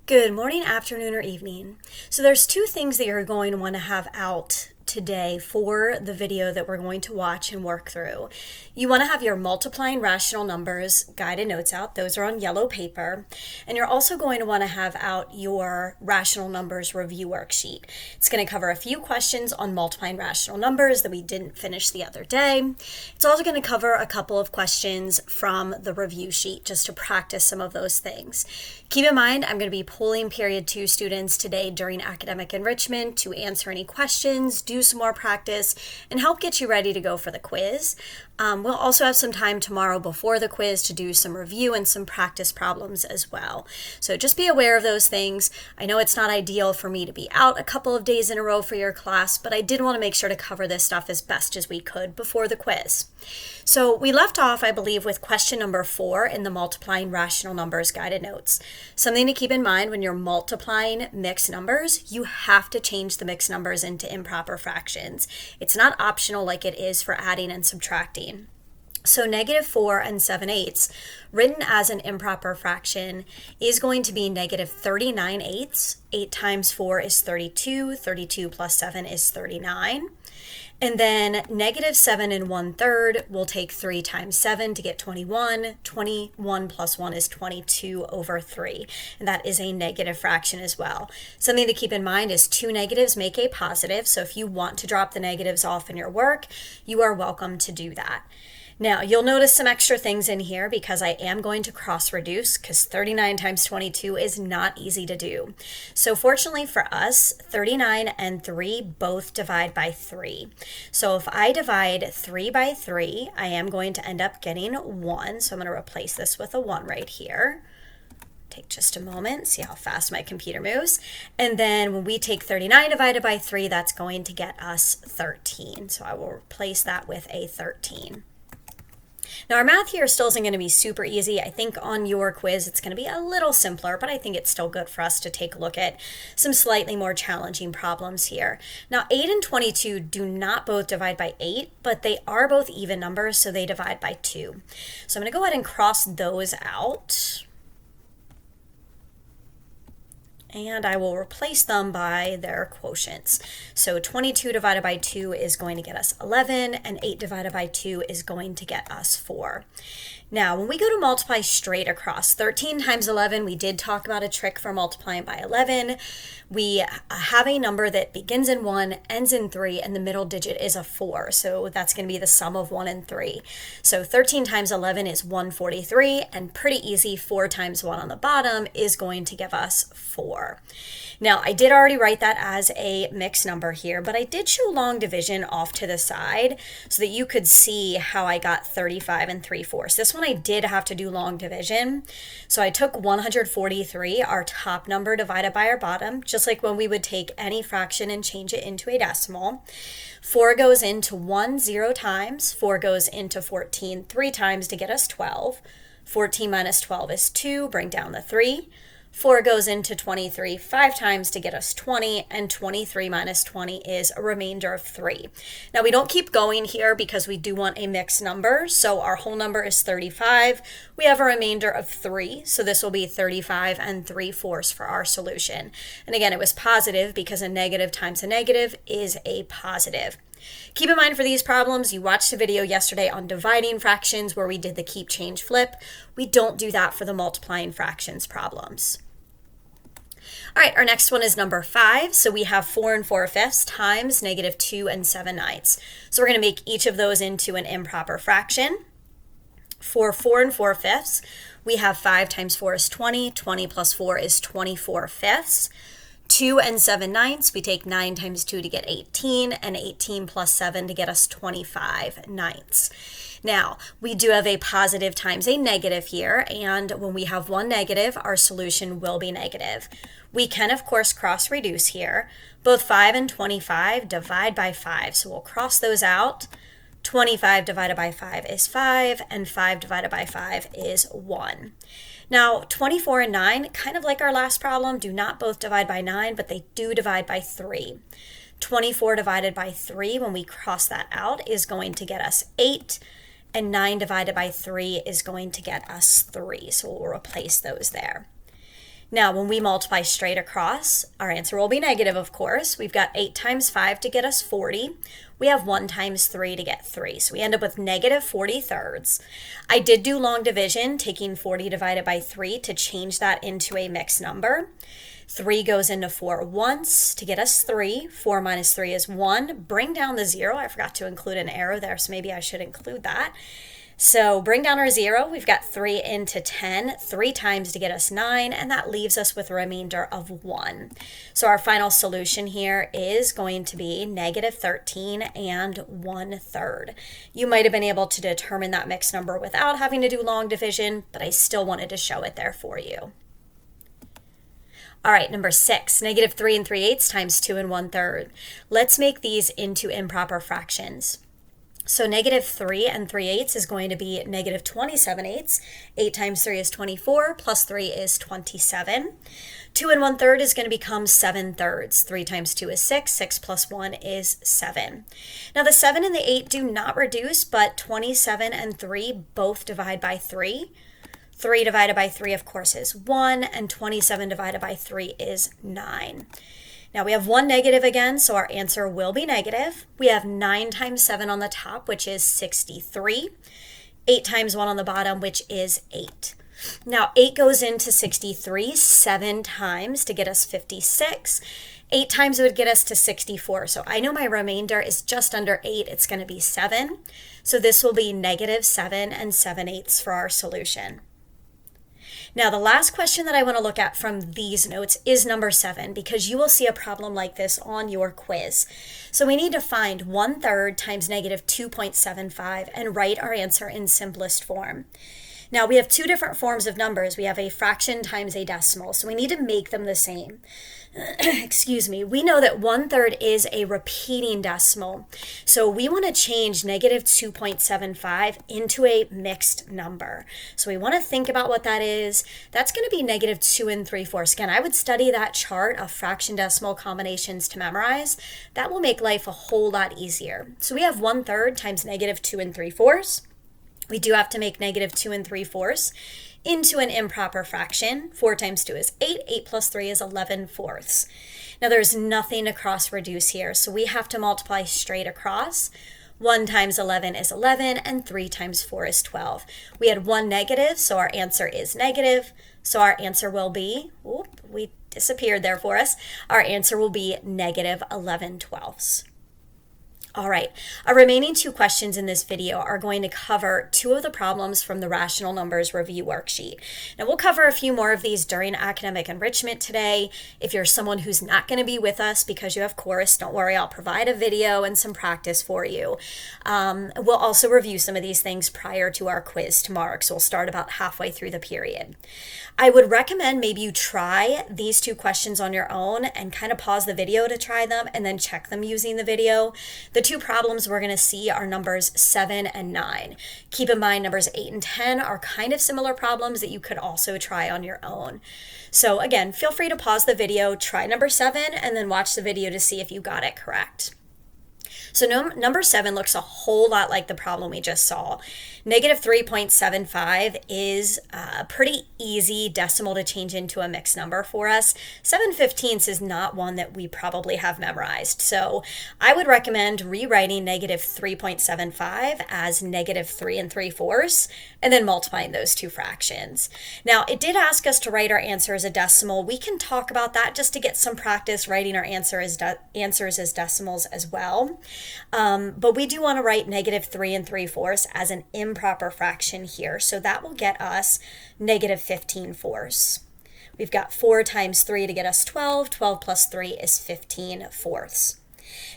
Good morning, afternoon, or evening. So there's two things that you're going to want to have out today for the video that we're going to watch and work through. You want to have your multiplying rational numbers guided notes out. Those are on yellow paper. And you're also going to want to have out your rational numbers review worksheet. It's going to cover a few questions on multiplying rational numbers that we didn't finish the other day. It's also going to cover a couple of questions from the review sheet just to practice some of those things. Keep in mind, I'm going to be polling period 2 students today during academic enrichment to answer any questions, do some more practice, and help get you ready to go for the quiz. We'll also have some time tomorrow before the quiz to do some review and some practice problems as well. So just be aware of those things. I know it's not ideal for me to be out a couple of days in a row for your class, but I did want to make sure to cover this stuff as best as we could before the quiz. So we left off, I believe, with question number 4 in the multiplying rational numbers guided notes. Something to keep in mind when you're multiplying mixed numbers, you have to change the mixed numbers into improper fractions. It's not optional like it is for adding and subtracting. So -4 and 7/8, written as an improper fraction, is going to be -39/8. 8 times 4 is 32. 32 plus 7 is 39. And then -7 1/3, we'll take 3 times 7 to get 21. 21 plus 1 is 22 over 3. And that is a negative fraction as well. Something to keep in mind is 2 negatives make a positive. So if you want to drop the negatives off in your work, you are welcome to do that. Now, you'll notice some extra things in here because I am going to cross reduce because 39 times 22 is not easy to do. So fortunately for us, 39 and 3 both divide by 3. So if I divide 3 by 3, I am going to end up getting 1. So I'm going to replace this with a 1 right here. Take just a moment, see how fast my computer moves. And then when we take 39 divided by 3, that's going to get us 13. So I will replace that with a 13. Now our math here still isn't going to be super easy. I think on your quiz it's going to be a little simpler, but I think it's still good for us to take a look at some slightly more challenging problems here. Now 8 and 22 do not both divide by 8, but they are both even numbers, so they divide by 2. So I'm going to go ahead and cross those out. And I will replace them by their quotients. So 22 divided by 2 is going to get us 11, and 8 divided by 2 is going to get us 4. Now, when we go to multiply straight across, 13 times 11, we did talk about a trick for multiplying by 11. We have a number that begins in 1, ends in 3, and the middle digit is a 4. So that's going to be the sum of 1 and 3. So 13 times 11 is 143, and pretty easy, 4 times 1 on the bottom is going to give us 4. Now, I did already write that as a mixed number here, but I did show long division off to the side so that you could see how I got 35 and 3/4. This one I did have to do long division. So I took 143, our top number, divided by our bottom, just like when we would take any fraction and change it into a decimal. 4 goes into 1 0 times. 4 goes into 14 3 times to get us 12. 14 minus 12 is 2, bring down the 3. 4 goes into 23 5 times to get us 20, and 23 minus 20 is a remainder of 3. Now we don't keep going here because we do want a mixed number, so our whole number is 35. We have a remainder of 3, so this will be 35 and 3/4 for our solution. And again, it was positive because a negative times a negative is a positive. Keep in mind for these problems, you watched a video yesterday on dividing fractions where we did the keep, change, flip. We don't do that for the multiplying fractions problems. All right, our next one is number 5. So we have 4 and 4/5 times -2 and 7/9. So we're going to make each of those into an improper fraction. For 4 and 4/5, we have 5 times 4 is 20. 20 plus 4 is 24/5. 2 and 7/9, we take 9 times 2 to get 18, and 18 plus 7 to get us 25/9. Now, we do have a positive times a negative here, and when we have one negative, our solution will be negative. We can, of course, cross reduce here. Both 5 and 25 divide by 5, so we'll cross those out. 25 divided by 5 is 5, and 5 divided by 5 is 1. Now, 24 and 9, kind of like our last problem, do not both divide by 9, but they do divide by 3. 24 divided by 3, when we cross that out, is going to get us 8, and 9 divided by 3 is going to get us 3. So we'll replace those there. Now, when we multiply straight across, our answer will be negative, of course. We've got 8 times 5 to get us 40. We have 1 times 3 to get 3. So we end up with negative 40 thirds. I did do long division, taking 40 divided by 3 to change that into a mixed number. 3 goes into 4 once to get us 3. 4 minus 3 is 1. Bring down the 0. I forgot to include an arrow there, so maybe I should include that. So bring down our 0. We've got 3 into 10, 3 times to get us 9, and that leaves us with a remainder of 1. So our final solution here is going to be negative 13 and 1/3. You might have been able to determine that mixed number without having to do long division, but I still wanted to show it there for you. All right, number 6, negative 3 3/8 times 2 1/3. Let's make these into improper fractions. So negative 3 3/8 is going to be negative 27/8. 8 times 3 is 24, plus 3 is 27. 2 1/3 is going to become 7/3. 3 times 2 is 6. 6 plus 1 is 7. Now the 7 and the 8 do not reduce, but 27 and 3 both divide by 3. 3 divided by 3, of course, is 1, and 27 divided by 3 is 9. Now we have one negative again, so our answer will be negative. We have 9 times 7 on the top, which is 63. 8 times 1 on the bottom, which is 8. Now 8 goes into 63 7 times to get us 56. 8 times would get us to 64. So I know my remainder is just under 8. It's going to be 7. So this will be negative 7 and 7/8 for our solution. Now, the last question that I want to look at from these notes is number 7, because you will see a problem like this on your quiz. So we need to find 1/3 times negative 2.75 and write our answer in simplest form. Now, we have two different forms of numbers. We have a fraction times a decimal, so we need to make them the same. Excuse me. We know that 1/3 is a repeating decimal, so we want to change negative 2.75 into a mixed number. So we want to think about what that is. That's going to be negative 2 3/4. Again, I would study that chart of fraction decimal combinations to memorize. That will make life a whole lot easier. So we have 1/3 times negative 2 3/4. We do have to make negative 2 3/4 into an improper fraction. 4 times 2 is 8. 8 plus 3 is 11/4. Now there's nothing to cross reduce here, so we have to multiply straight across. 1 times 11 is 11, and 3 times 4 is 12. We had one negative, so our answer is negative. So our answer will be, we disappeared there for us. Our answer will be negative 11/12. All right, our remaining two questions in this video are going to cover two of the problems from the Rational Numbers Review Worksheet. Now, we'll cover a few more of these during academic enrichment today. If you're someone who's not going to be with us because you have course, don't worry, I'll provide a video and some practice for you. We'll also review some of these things prior to our quiz tomorrow, so we'll start about halfway through the period. I would recommend maybe you try these two questions on your own and kind of pause the video to try them and then check them using the video. The two problems we're going to see are numbers 7 and 9. Keep in mind numbers 8 and 10 are kind of similar problems that you could also try on your own. So again, feel free to pause the video, try number 7, and then watch the video to see if you got it correct. So number 7 looks a whole lot like the problem we just saw. Negative 3.75 is a pretty easy decimal to change into a mixed number for us. 7/15 is not one that we probably have memorized. So I would recommend rewriting negative 3.75 as negative 3 3/4 and then multiplying those two fractions. Now, it did ask us to write our answer as a decimal. We can talk about that just to get some practice writing our answers as decimals as well. But we do want to write negative 3 3/4 as an improper fraction here. So that will get us negative 15/4. We've got 4 times 3 to get us 12. 12 plus 3 is 15/4.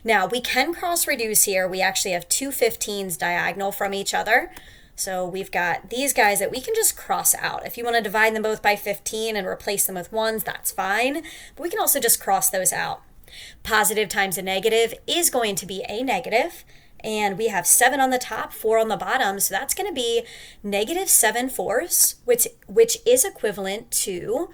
Now we can cross reduce here. We actually have two 15s diagonal from each other. So we've got these guys that we can just cross out. If you want to divide them both by 15 and replace them with 1s, that's fine. But we can also just cross those out. Positive times a negative is going to be a negative, and we have 7 on the top, 4 on the bottom, so that's going to be negative 7/4, which is equivalent to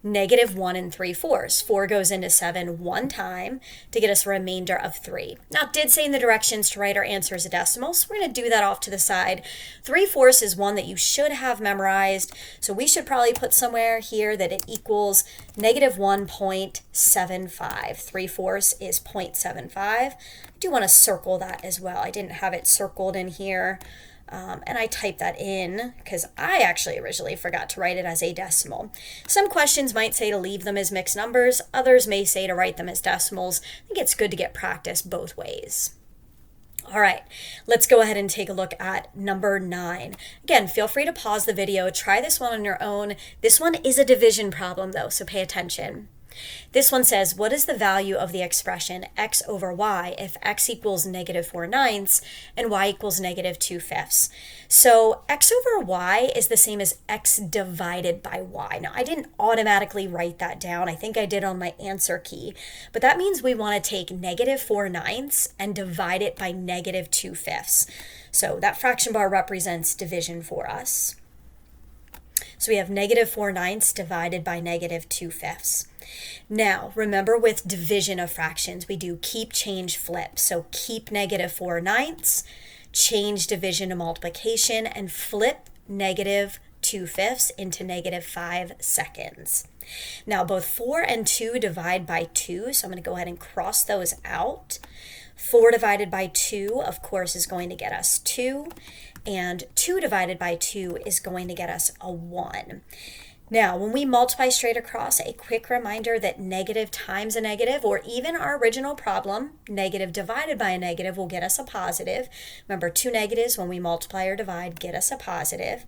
-1 3/4. 4 goes into 7 one time to get us a remainder of 3. Now, it did say in the directions to write our answer as a decimal, so we're going to do that off to the side. 3/4 is one that you should have memorized, so we should probably put somewhere here that it equals -1.75. 3/4 is 0.75. I do want to circle that as well. I didn't have it circled in here. And I typed that in because I actually originally forgot to write it as a decimal. Some questions might say to leave them as mixed numbers. Others may say to write them as decimals. I think it's good to get practice both ways. All right, let's go ahead and take a look at number 9. Again, feel free to pause the video. Try this one on your own. This one is a division problem though, so pay attention. This one says, what is the value of the expression x over y if x equals -4/9 and y equals -2/5? So x over y is the same as x divided by y. Now, I didn't automatically write that down. I think I did on my answer key. But that means we want to take -4/9 and divide it by -2/5. So that fraction bar represents division for us. So we have -4/9 divided by -2/5. Now, remember with division of fractions, we do keep, change, flip. So keep -4/9, change division to multiplication, and flip -2/5 into -5 Now, both 4 and 2 divide by 2, so I'm going to go ahead and cross those out. 4 divided by 2, of course, is going to get us 2, and 2 divided by 2 is going to get us a 1. Now, when we multiply straight across, a quick reminder that negative times a negative, or even our original problem, negative divided by a negative, will get us a positive. Remember, 2 negatives when we multiply or divide get us a positive.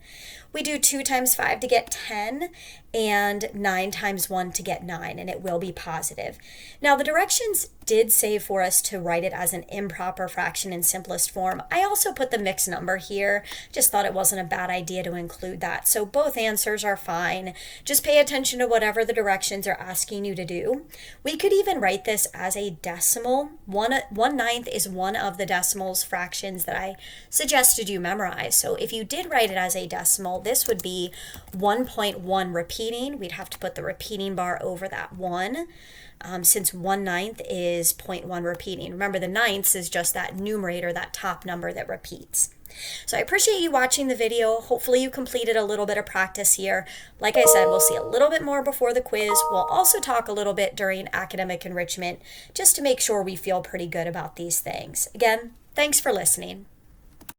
We do 2 times 5 to get 10, and 9 times 1 to get 9, and it will be positive. Now, the directions did say for us to write it as an improper fraction in simplest form. I also put the mixed number here. Just thought it wasn't a bad idea to include that. So both answers are fine. Just pay attention to whatever the directions are asking you to do. We could even write this as a decimal. 1/9 is one of the decimals fractions that I suggested you memorize. So if you did write it as a decimal, this would be 1.1 repeating. We'd have to put the repeating bar over that 1. Since 1/9 is 0.1 repeating. Remember, the ninths is just that numerator, that top number that repeats. So I appreciate you watching the video. Hopefully you completed a little bit of practice here. Like I said, we'll see a little bit more before the quiz. We'll also talk a little bit during academic enrichment just to make sure we feel pretty good about these things. Again, thanks for listening.